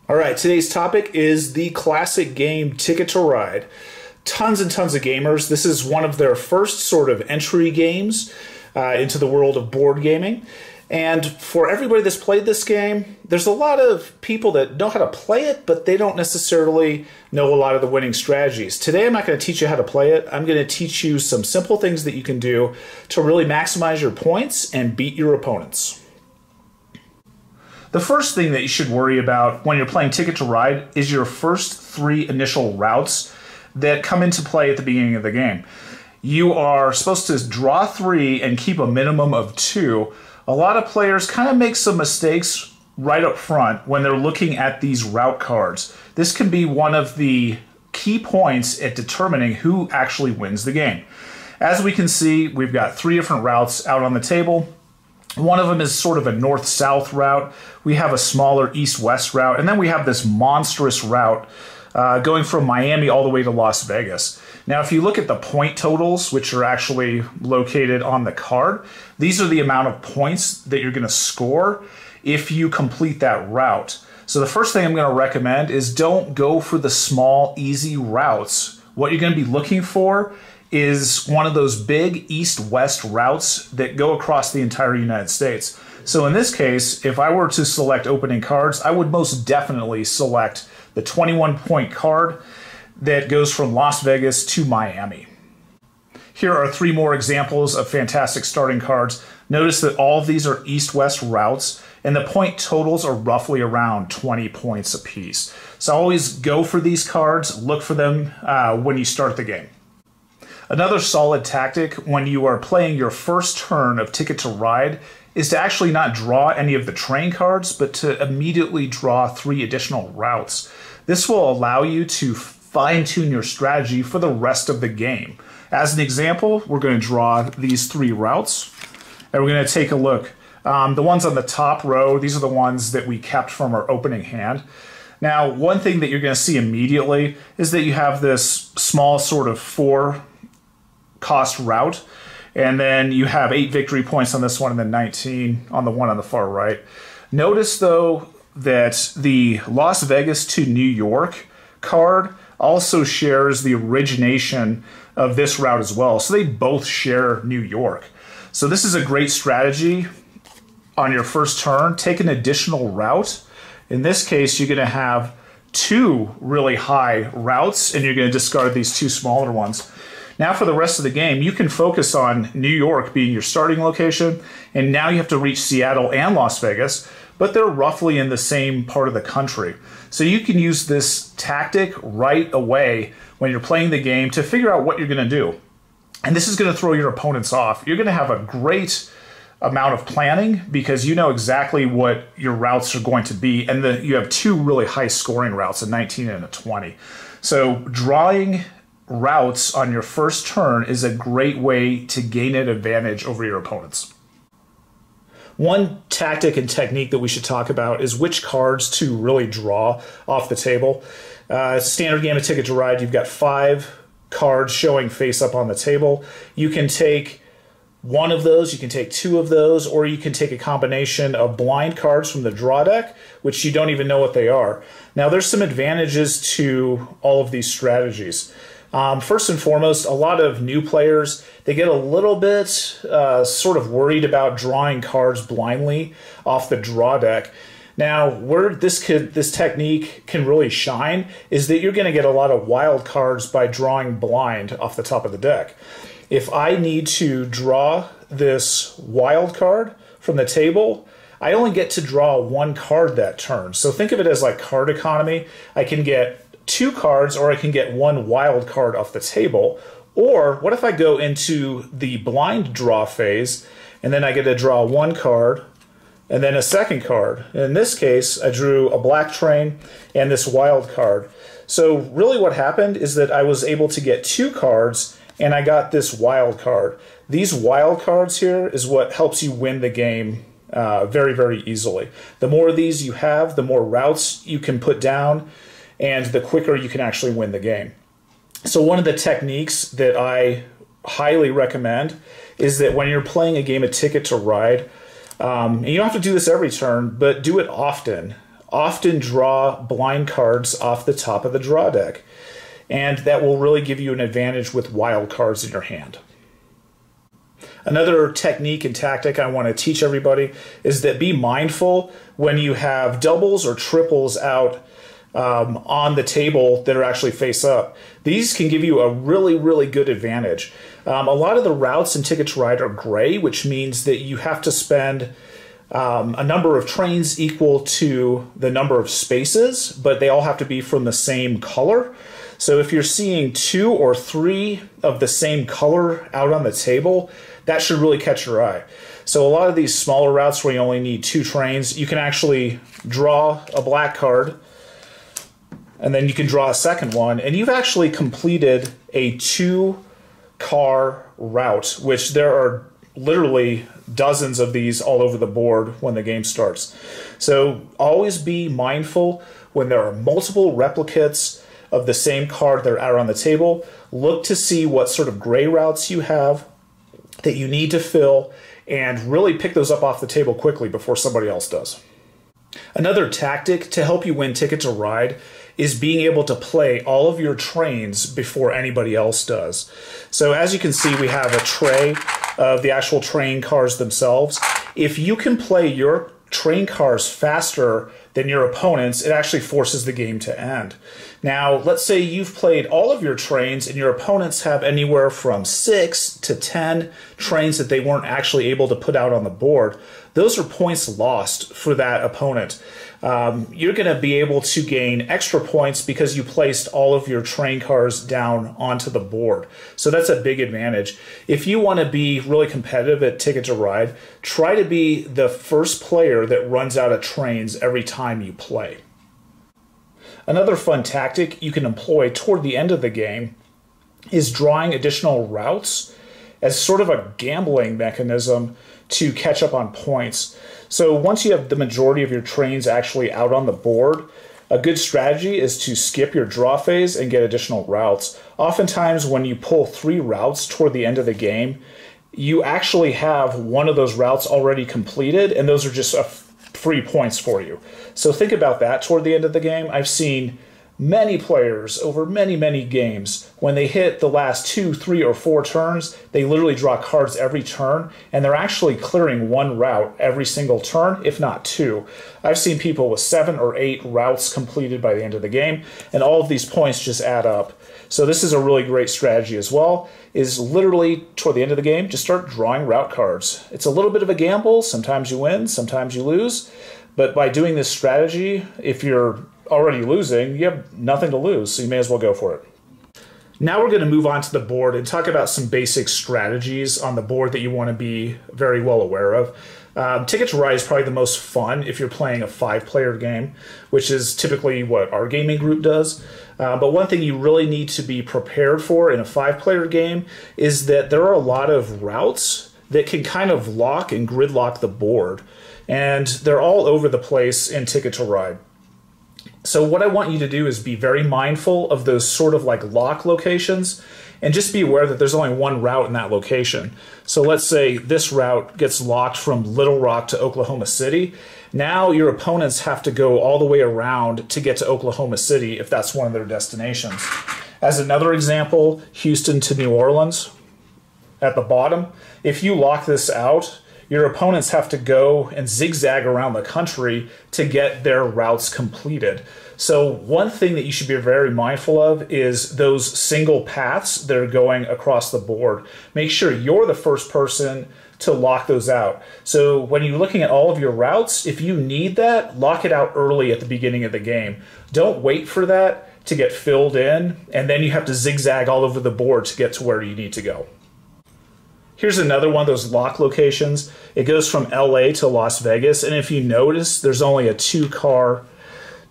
All right, today's topic is the classic game Ticket to Ride. Tons and tons of gamers. This is one of their first sort of entry games into the world of board gaming. And for everybody that's played this game, there's a lot of people that know how to play it, but they don't necessarily know a lot of the winning strategies. Today I'm not going to teach you how to play it. I'm going to teach you some simple things that you can do to really maximize your points and beat your opponents. The first thing that you should worry about when you're playing Ticket to Ride is your first three initial routes that come into play at the beginning of the game. You are supposed to draw three and keep a minimum of two. A lot of players kind of make some mistakes right up front when they're looking at these route cards. This can be one of the key points at determining who actually wins the game. As we can see, we've got three different routes out on the table. One of them is sort of a north-south route. We have a smaller east-west route, and then we have this monstrous route going from Miami all the way to Las Vegas. Now, if you look at the point totals, which are actually located on the card, these are the amount of points that you're going to score if you complete that route. So the first thing I'm going to recommend is don't go for the small, easy routes. What you're going to be looking for is one of those big east-west routes that go across the entire United States. So in this case, if I were to select opening cards, I would most definitely select the 21-point card that goes from Las Vegas to Miami. Here are three more examples of fantastic starting cards. Notice that all of these are east-west routes, and the point totals are roughly around 20 points apiece. So always go for these cards, look for them when you start the game. Another solid tactic when you are playing your first turn of Ticket to Ride is to actually not draw any of the train cards, but to immediately draw three additional routes. This will allow you to fine-tune your strategy for the rest of the game. As an example, we're going to draw these three routes, and we're going to take a look. The ones on the top row, these are the ones that we kept from our opening hand. Now, one thing that you're going to see immediately is that you have this small sort of 4-cost route, and then you have 8 victory points on this one and then 19 on the one on the far right. Notice, though, that the Las Vegas to New York card also shares the origination of this route as well. So they both share New York. So this is a great strategy on your first turn. Take an additional route. In this case, you're going to have 2 really high routes, and you're going to discard these 2 smaller ones. Now for the rest of the game, you can focus on New York being your starting location, and now you have to reach Seattle and Las Vegas, but they're roughly in the same part of the country. So you can use this tactic right away when you're playing the game to figure out what you're going to do. And this is going to throw your opponents off. You're going to have a great amount of planning because you know exactly what your routes are going to be, and you have 2 really high scoring routes, a 19 and a 20. So drawing routes on your first turn is a great way to gain an advantage over your opponents. One tactic and technique that we should talk about is which cards to really draw off the table. Standard game of Ticket to Ride, you've got 5 cards showing face up on the table. You can take one of those, you can take 2 of those, or you can take a combination of blind cards from the draw deck, which you don't even know what they are. Now, there's some advantages to all of these strategies. First and foremost, a lot of new players, they get a little bit sort of worried about drawing cards blindly off the draw deck. Now, where this technique can really shine is that you're going to get a lot of wild cards by drawing blind off the top of the deck. If I need to draw this wild card from the table, I only get to draw 1 card that turn. So think of it as like card economy. I can get 2 cards, or I can get 1 wild card off the table. Or what if I go into the blind draw phase and then I get to draw 1 card and then a second card. In this case, I drew a black train and this wild card. So really what happened is that I was able to get 2 cards and I got this wild card. These wild cards here is what helps you win the game very, very easily. The more of these you have, the more routes you can put down, and the quicker you can actually win the game. So one of the techniques that I highly recommend is that when you're playing a game of Ticket to Ride, and you don't have to do this every turn, but do it often. often draw blind cards off the top of the draw deck. And that will really give you an advantage with wild cards in your hand. Another technique and tactic I want to teach everybody is that be mindful when you have doubles or triples out on the table that are actually face up. These can give you a really, really good advantage. A lot of the routes in Ticket to Ride are gray, which means that you have to spend a number of trains equal to the number of spaces, but they all have to be from the same color. So if you're seeing 2 or 3 of the same color out on the table, that should really catch your eye. So a lot of these smaller routes where you only need 2 trains, you can actually draw a black card, and then you can draw a second one, and you've actually completed a 2-car route, which there are literally dozens of these all over the board when the game starts. So always be mindful when there are multiple replicates of the same card that are out on the table. Look to see what sort of gray routes you have that you need to fill, and really pick those up off the table quickly before somebody else does. Another tactic to help you win Ticket to Ride is being able to play all of your trains before anybody else does. So as you can see, we have a tray of the actual train cars themselves. If you can play your train cars faster than your opponents, it actually forces the game to end. Now, let's say you've played all of your trains and your opponents have anywhere from 6 to 10 trains that they weren't actually able to put out on the board. Those are points lost for that opponent. You're going to be able to gain extra points because you placed all of your train cars down onto the board. So that's a big advantage. If you want to be really competitive at Ticket to Ride, try to be the first player that runs out of trains every time you play. Another fun tactic you can employ toward the end of the game is drawing additional routes as sort of a gambling mechanism to catch up on points. So once you have the majority of your trains actually out on the board, a good strategy is to skip your draw phase and get additional routes. Oftentimes when you pull 3 routes toward the end of the game, you actually have one of those routes already completed, and those are just free points for you. So think about that toward the end of the game. I've seen many players over many games, when they hit the last 2, 3, or 4 turns, they literally draw cards every turn, and they're actually clearing 1 route every single turn, if not 2. I've seen people with 7 or 8 routes completed by the end of the game, and all of these points just add up. So this is a really great strategy as well, is literally toward the end of the game, just start drawing route cards. It's a little bit of a gamble. Sometimes you win, sometimes you lose. But by doing this strategy, if you're already losing, you have nothing to lose, so you may as well go for it. Now we're going to move on to the board and talk about some basic strategies on the board that you want to be very well aware of. Ticket to Ride is probably the most fun if you're playing a 5-player game, which is typically what our gaming group does. But one thing you really need to be prepared for in a 5-player game is that there are a lot of routes that can kind of lock and gridlock the board. And they're all over the place in Ticket to Ride. So what I want you to do is be very mindful of those sort of like lock locations, and just be aware that there's only one route in that location. So let's say this route gets locked from Little Rock to Oklahoma City. Now your opponents have to go all the way around to get to Oklahoma City if that's one of their destinations. As another example, Houston to New Orleans at the bottom. If you lock this out, your opponents have to go and zigzag around the country to get their routes completed. So one thing that you should be very mindful of is those single paths that are going across the board. Make sure you're the first person to lock those out. So when you're looking at all of your routes, if you need that, lock it out early at the beginning of the game. Don't wait for that to get filled in, and then you have to zigzag all over the board to get to where you need to go. Here's another one of those lock locations. It goes from LA to Las Vegas, and if you notice, there's only a 2-car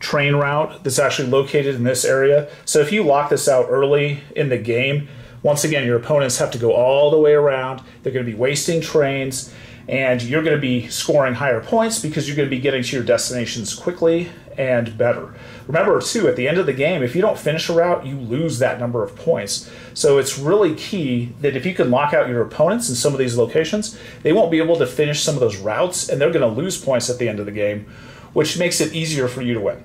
train route that's actually located in this area. So if you lock this out early in the game, once again, your opponents have to go all the way around. They're going to be wasting trains, and you're going to be scoring higher points because you're going to be getting to your destinations quickly and better. Remember, too, at the end of the game, if you don't finish a route, you lose that number of points. So it's really key that if you can lock out your opponents in some of these locations, they won't be able to finish some of those routes, and they're going to lose points at the end of the game. which makes it easier for you to win.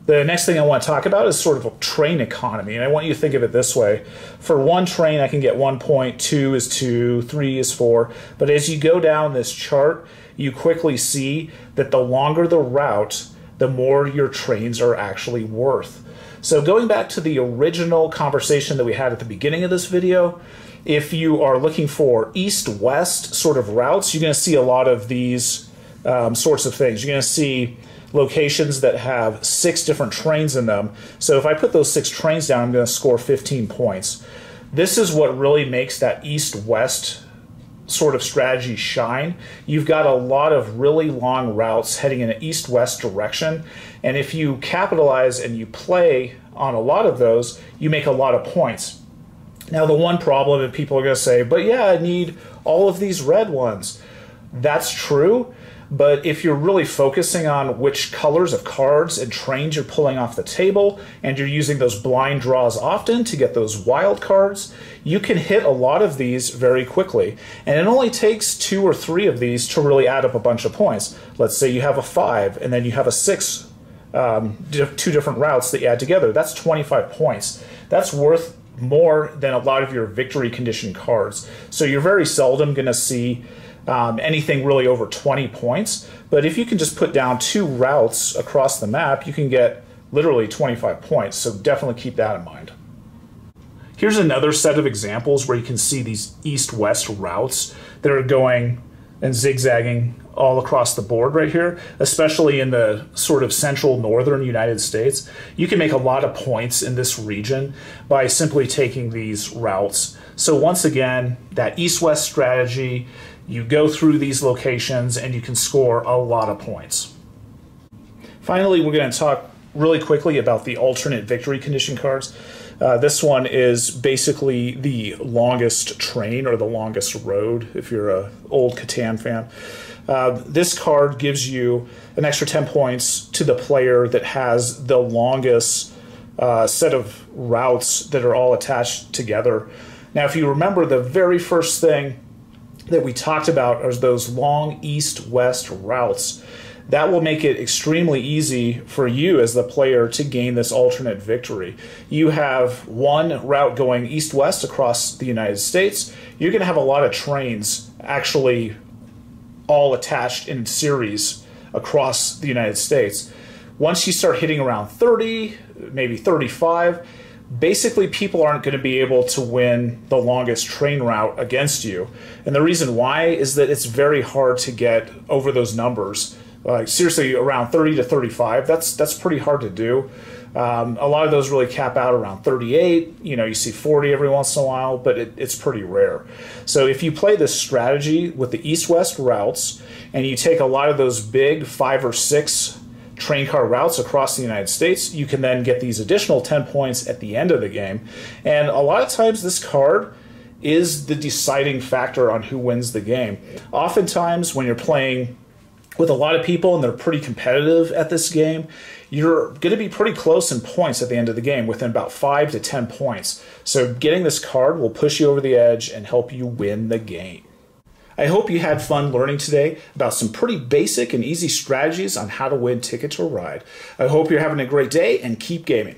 The next thing I want to talk about is sort of a train economy, and I want you to think of it this way. For one train, I can get 1 point, 2 is 2, 3 is 4, but as you go down this chart, you quickly see that the longer the route, the more your trains are actually worth. So going back to the original conversation that we had at the beginning of this video, if you are looking for east-west sort of routes, you're going to see a lot of these sorts of things. You're going to see locations that have 6 different trains in them. So if I put those 6 trains down, I'm going to score 15 points. This is what really makes that east-west sort of strategy shine. You've got a lot of really long routes heading in an east-west direction, and if you capitalize and you play on a lot of those, you make a lot of points. Now the one problem, and people are going to say, but yeah, I need all of these red ones. That's true, but if you're really focusing on which colors of cards and trains you're pulling off the table, and you're using those blind draws often to get those wild cards, you can hit a lot of these very quickly. And it only takes 2 or 3 of these to really add up a bunch of points. Let's say you have a 5, and then you have a 6, 2 different routes that you add together. That's 25 points. That's worth more than a lot of your victory condition cards. So you're very seldom going to see anything really over 20 points, but if you can just put down 2 routes across the map, you can get literally 25 points, so definitely keep that in mind. Here's another set of examples where you can see these east-west routes that are going and zigzagging all across the board right here, especially in the sort of central northern United States. You can make a lot of points in this region by simply taking these routes. So once again, that east-west strategy, you go through these locations and you can score a lot of points. Finally, we're going to talk really quickly about the alternate victory condition cards. This one is basically the longest train or the longest road if you're an old Catan fan. This card gives you an extra 10 points to the player that has the longest set of routes that are all attached together. Now, if you remember, the very first thing that we talked about are those long east-west routes. That will make it extremely easy for you as the player to gain this alternate victory. You have one route going east-west across the United States. You're going to have a lot of trains actually all attached in series across the United States. Once you start hitting around 30, maybe 35, basically people aren't going to be able to win the longest train route against you. And the reason why is that it's very hard to get over those numbers. Like seriously, around 30 to 35, that's pretty hard to do. A lot of those really cap out around 38. You know, you see 40 every once in a while, but it's pretty rare. So if you play this strategy with the east-west routes and you take a lot of those big 5 or 6 train car routes across the United States, you can then get these additional 10 points at the end of the game. And a lot of times this card is the deciding factor on who wins the game. Oftentimes when you're playing with a lot of people and they're pretty competitive at this game, you're going to be pretty close in points at the end of the game, within about 5 to 10 points. So getting this card will push you over the edge and help you win the game. I hope you had fun learning today about some pretty basic and easy strategies on how to win Ticket to Ride. I hope you're having a great day and keep gaming.